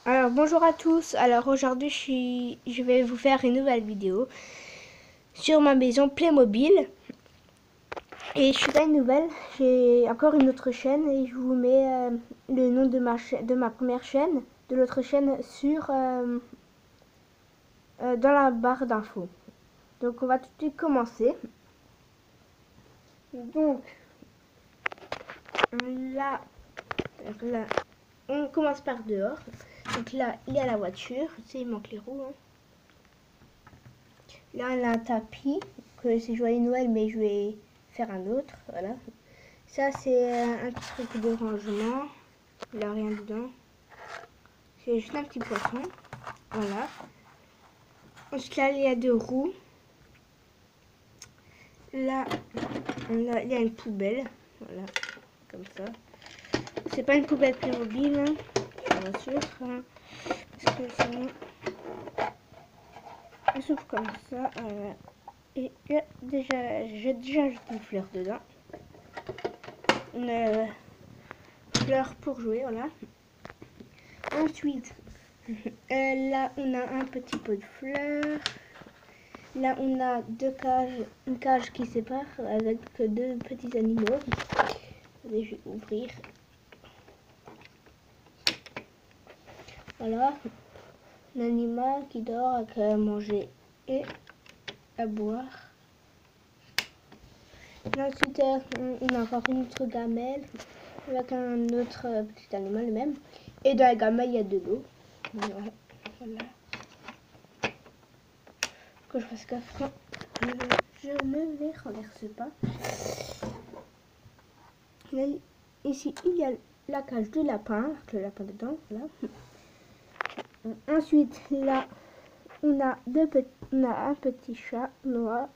Alors bonjour à tous, alors aujourd'hui je vais vous faire une nouvelle vidéo sur ma maison Playmobil. Et je suis pas une nouvelle, j'ai encore une autre chaîne et je vous mets le nom de ma première chaîne, de l'autre chaîne dans la barre d'infos. Donc on va tout de suite commencer. Donc là, là on commence par dehors. Donc là il y a la voiture, tu sais il manque les roues. Là, on a un tapis, que c'est Joyeux Noël, mais je vais faire un autre, voilà. Ça, c'est un truc de rangement. Il n'y a rien dedans. C'est juste un petit poisson, voilà. Ensuite, là, il y a deux roues. Là, il y a une poubelle, voilà, comme ça. C'est pas une poubelle Playmobil, hein, bien sûr, hein, parce que sinon, elle s'ouvre comme ça, voilà. Et j'ai déjà ajouté une fleur dedans. Une fleur pour jouer, voilà. Ensuite, là on a un petit pot de fleurs. Là on a une cage qui sépare avec deux petits animaux. Je vais ouvrir. Voilà, un animal qui dort avec à manger et à boire. Et ensuite on a encore une autre gamelle avec un autre petit animal, le même. Et dans la gamelle il y a de l'eau. Voilà. Que je fasse gaffe quand je ne les renverse pas. Là, ici il y a la cage du lapin avec le lapin dedans, voilà. Ensuite là on a un petit chat noir,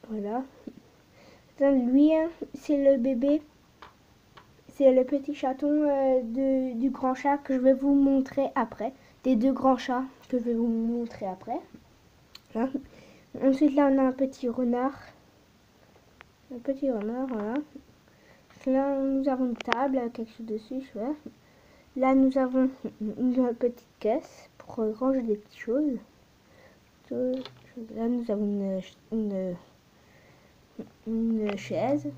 voilà. Donc, lui c'est le bébé, c'est le petit chaton du grand chat que je vais vous montrer après, des deux grands chats que je vais vous montrer après, voilà. Ensuite là on a un petit renard, voilà. Là nous avons une table avec quelque chose dessus, chouette. Là nous avons une petite caisse pour ranger des petites choses. Là nous avons une chaise.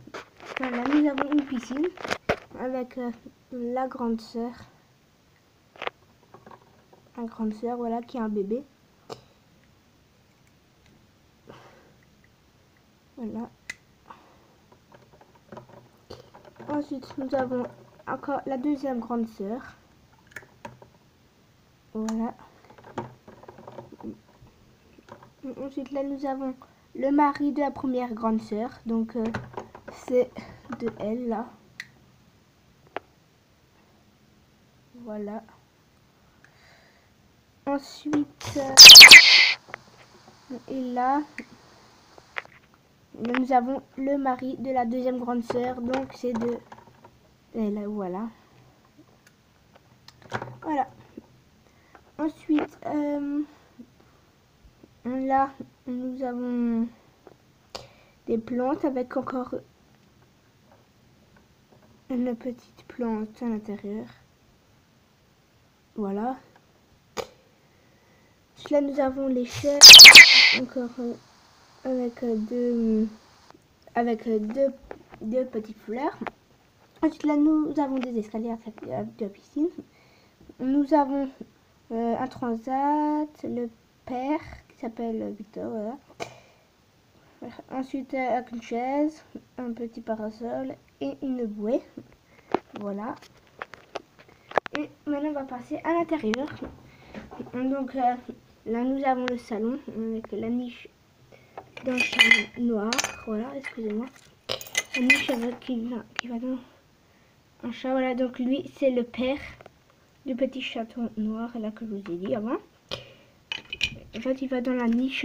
Là nous avons une piscine avec la grande sœur. Voilà, qui a un bébé. Voilà. Ensuite nous avons encore la deuxième grande sœur. Voilà. Ensuite là nous avons le mari de la première grande sœur. Donc c'est de elle là. Voilà. Ensuite, et là, nous avons le mari de la deuxième grande sœur. Donc c'est de... Et là, voilà. Voilà. Ensuite, là, nous avons des plantes avec encore une petite plante à l'intérieur. Voilà. Ensuite, là, nous avons les chaises encore avec deux petites fleurs. Ensuite, là, nous avons des escaliers avec de la piscine. Nous avons un transat, le père qui s'appelle Victor, voilà. Ensuite, avec une chaise, un petit parasol et une bouée. Voilà. Et maintenant, on va passer à l'intérieur. Donc, là, nous avons le salon avec la niche d'un chat noir. Voilà, excusez-moi. La niche avec qui va dans un chat. Voilà, donc lui, c'est le père du petit chaton noir, là, que je vous ai dit avant. En fait, il va dans la niche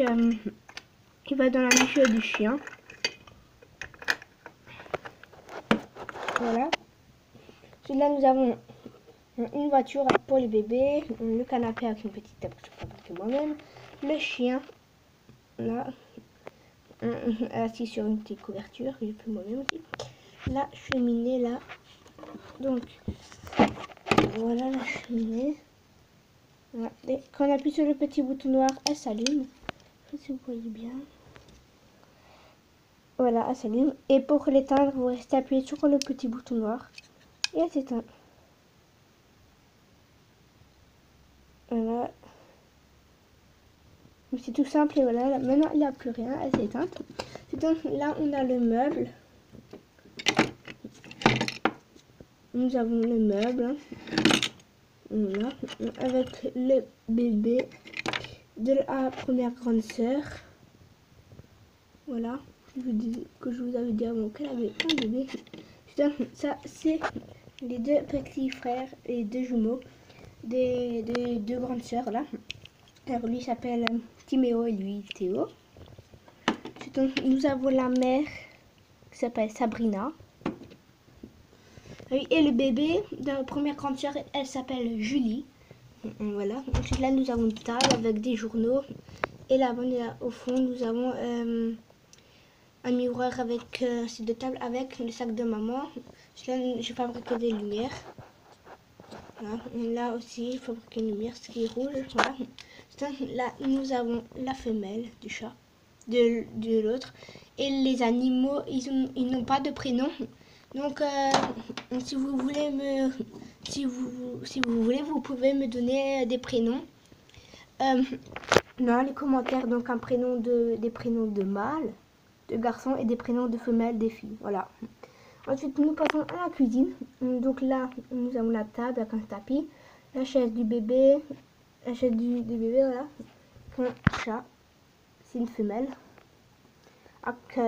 du chien. Voilà. Ensuite, là, nous avons une voiture pour les bébés, le canapé avec une petite table que je peux porter moi-même, le chien, là, assis sur une petite couverture que j'ai fait moi-même aussi, la cheminée là. Donc, Voilà la cheminée. Voilà. Et quand on appuie sur le petit bouton noir, elle s'allume. Je sais pas si vous voyez bien. Voilà, elle s'allume. Et pour l'éteindre, vous restez appuyé sur le petit bouton noir. Et elle s'éteint. Voilà. C'est tout simple et voilà. Maintenant, il n'y a plus rien. Elle s'est éteinte. Donc là, on a le meuble. Nous avons le meuble. Voilà. Avec le bébé de la première grande sœur. Voilà. Que je vous avais dit avant qu'elle avait un bébé. Ça, c'est les deux petits frères et deux jumeaux des deux grandes sœurs là. Alors lui s'appelle Timéo et lui Théo. Donc, nous avons la mère qui s'appelle Sabrina. Et le bébé de la première grande sœur, elle s'appelle Julie. Voilà. Ensuite là nous avons une table avec des journaux. Et là-bas au fond nous avons un miroir avec ces deux tables avec le sac de maman. Là j'ai fabriqué des lumières. Voilà. Là aussi j'ai fabriqué une lumière, ce qui est rouge. Voilà. Là nous avons la femelle du chat de l'autre. Et les animaux, ils n'ont pas de prénom. Donc si vous voulez vous pouvez me donner des prénoms dans les commentaires. Donc des prénoms de mâles, de garçons et des prénoms de femelles, des filles. Voilà. Ensuite nous passons à la cuisine. Donc là nous avons la table avec un tapis, la chaise du bébé, bébé, voilà, un chat, c'est une femelle, avec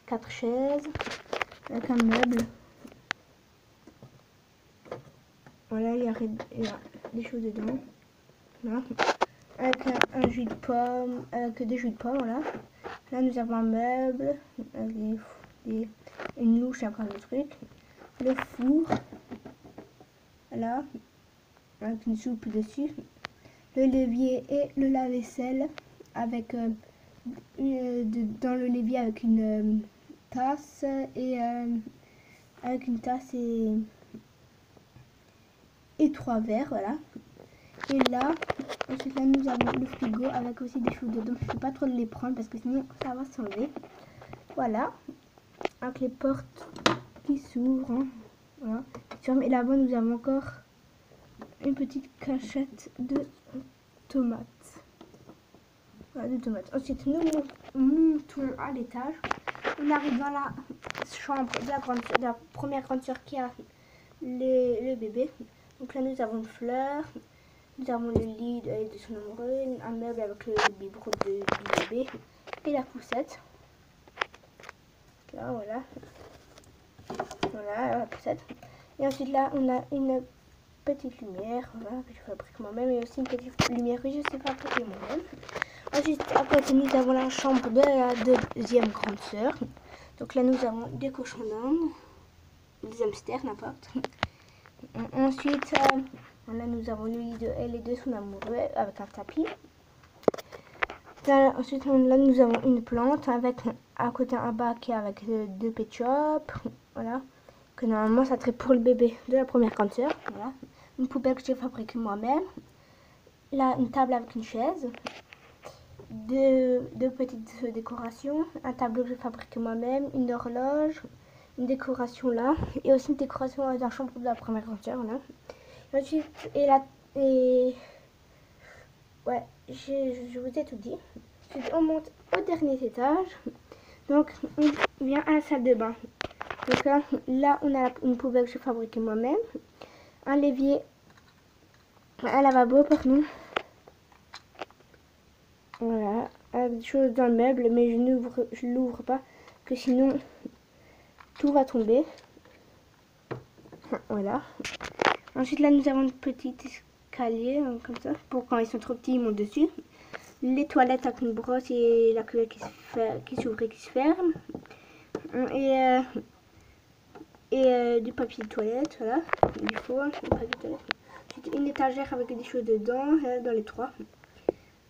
4 chaises, avec un meuble. Voilà, il y a des choses dedans. Voilà. Avec un jus de pomme, avec des jus de pomme, voilà. Là, nous avons un meuble, avec une louche, encore des trucs. Le four, voilà, avec une soupe dessus. Le levier et le lave-vaisselle, avec dans le levier avec une tasse et et 3 verres, voilà. Et là, ensuite là nous avons le frigo avec aussi des choses dedans. Je ne peux pas trop les prendre parce que sinon ça va s'enlever. Voilà, avec les portes qui s'ouvrent, hein. Voilà. Et là-bas nous avons encore une petite cachette de tomates. Voilà, de tomates. Ensuite nous montons à l'étage. On arrive dans la chambre de la première grande sœur qui a le bébé. Donc là nous avons une fleur, nous avons le lit de son amoureux, un meuble avec le biberon du bébé et la poussette. Là voilà. Voilà la poussette. Et ensuite là on a une petite lumière, voilà, que je fabrique moi-même, et aussi une petite lumière que je sais fabriquer moi-même. Ensuite à côté nous avons la chambre de la deuxième grande sœur. Donc là nous avons des cochons d'Inde, des hamsters, n'importe. Ensuite, là nous avons le lit de elle et de son amoureux avec un tapis. Là, ensuite, là nous avons une plante avec à côté un bac avec 2 pet shops. Voilà. Que normalement ça serait pour le bébé de la première grande sœur. Voilà. Une poubelle que j'ai fabriquée moi-même. Là, une table avec une chaise. Deux petites décorations. Un tableau que j'ai fabriqué moi-même. Une horloge. Une décoration là. Et aussi une décoration dans la chambre de la première grande sœur. Voilà. Ensuite, ouais, je vous ai tout dit. Ensuite, on monte au dernier étage. Donc, on vient à la salle de bain. Donc là on a une poubelle que j'ai fabriquée moi-même. Un l'évier, un lavabo, pardon. Voilà, avec des choses dans le meuble, mais je l'ouvre pas, que sinon tout va tomber. Voilà. Ensuite là nous avons une petite escalier comme ça, pour quand ils sont trop petits ils montent dessus. Les toilettes avec une brosse et la cuvette qui s'ouvre et qui se ferme. Et du papier de toilette, voilà, du faux, ensuite une étagère avec des choses dedans, dans les 3.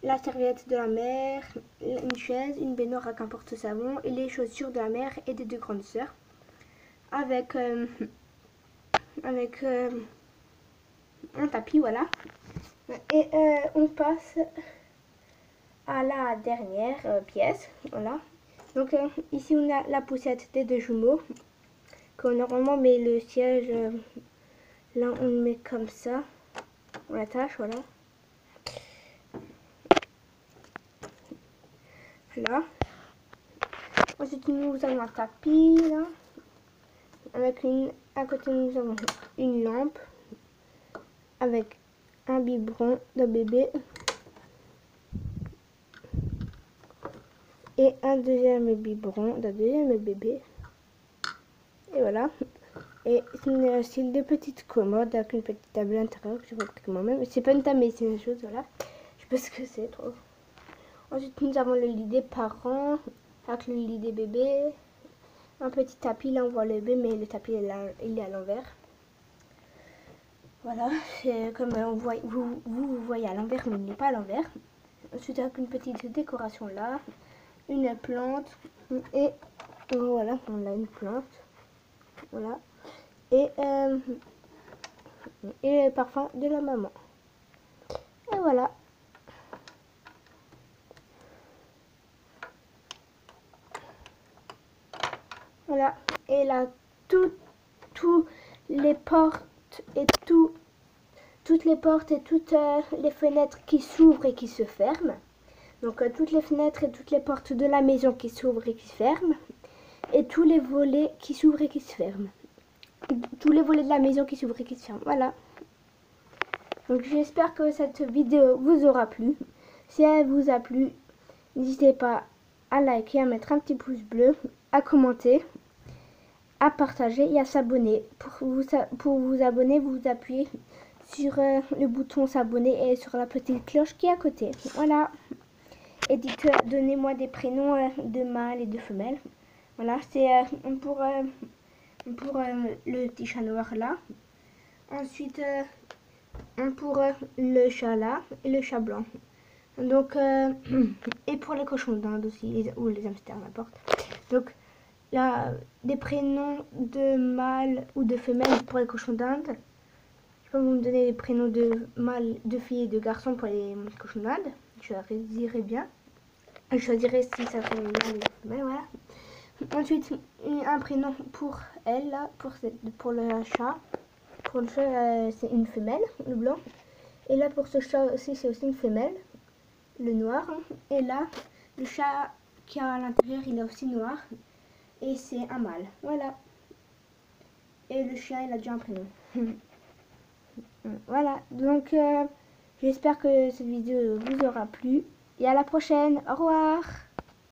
La serviette de la mère, une chaise, une baignoire avec un porte-savon et les chaussures de la mère et des 2 grandes sœurs. Avec un tapis, voilà. Et on passe à la dernière pièce, voilà. Donc ici on a la poussette des deux jumeaux, qu'on normalement met le siège, là on le met comme ça, on l'attache, voilà. Voilà. Ensuite nous avons un tapis, là, avec à côté nous avons une lampe, avec un biberon de bébé, et un deuxième biberon d'un deuxième bébé. Et voilà. Et il y a aussi deux petites commodes avec une petite table à l'intérieur que je fabrique moi-même. C'est pas une table, mais c'est une chose, voilà. Je sais pas ce que c'est trop. Ensuite, nous avons le lit des parents avec le lit des bébés. Un petit tapis, là on voit le bébé, mais le tapis il est à l'envers. Voilà, c'est comme on voit, vous voyez à l'envers, mais il n'est pas à l'envers. Ensuite, avec une petite décoration là, une plante, et voilà, on a une plante. Voilà. Et le parfum de la maman. Et voilà. Voilà. Et là, toutes les portes et toutes les portes et toutes les fenêtres qui s'ouvrent et qui se ferment. Donc toutes les fenêtres et toutes les portes de la maison qui s'ouvrent et qui se ferment. Et tous les volets qui s'ouvrent et qui se ferment. Tous les volets de la maison qui s'ouvrent et qui se ferment. Voilà. Donc j'espère que cette vidéo vous aura plu. Si elle vous a plu, n'hésitez pas à liker, à mettre un petit pouce bleu, à commenter, à partager et à s'abonner. Pour vous abonner, vous appuyez sur le bouton s'abonner et sur la petite cloche qui est à côté. Voilà. Et dites, donnez-moi des prénoms de mâles et de femelles. Voilà, c'est pour le petit chat noir là. Ensuite, pour le chat là et le chat blanc. Donc, et pour les cochons d'Inde aussi, ou les hamsters, n'importe. Donc, là, des prénoms de mâles ou de femelles pour les cochons d'Inde. Je peux vous me donner les prénoms de mâles, de filles et de garçons pour les cochons d'Inde. Je choisirai bien. Je choisirai si ça fait mâle ou femelle, voilà. Ensuite, un prénom pour elle, là, pour le chat. Pour le chat, c'est une femelle, le blanc. Et là, pour ce chat aussi, c'est aussi une femelle, le noir. Et là, le chat qui est à l'intérieur, il est aussi noir. Et c'est un mâle. Voilà. Et le chien, il a déjà un prénom. Voilà. Donc, j'espère que cette vidéo vous aura plu. Et à la prochaine. Au revoir.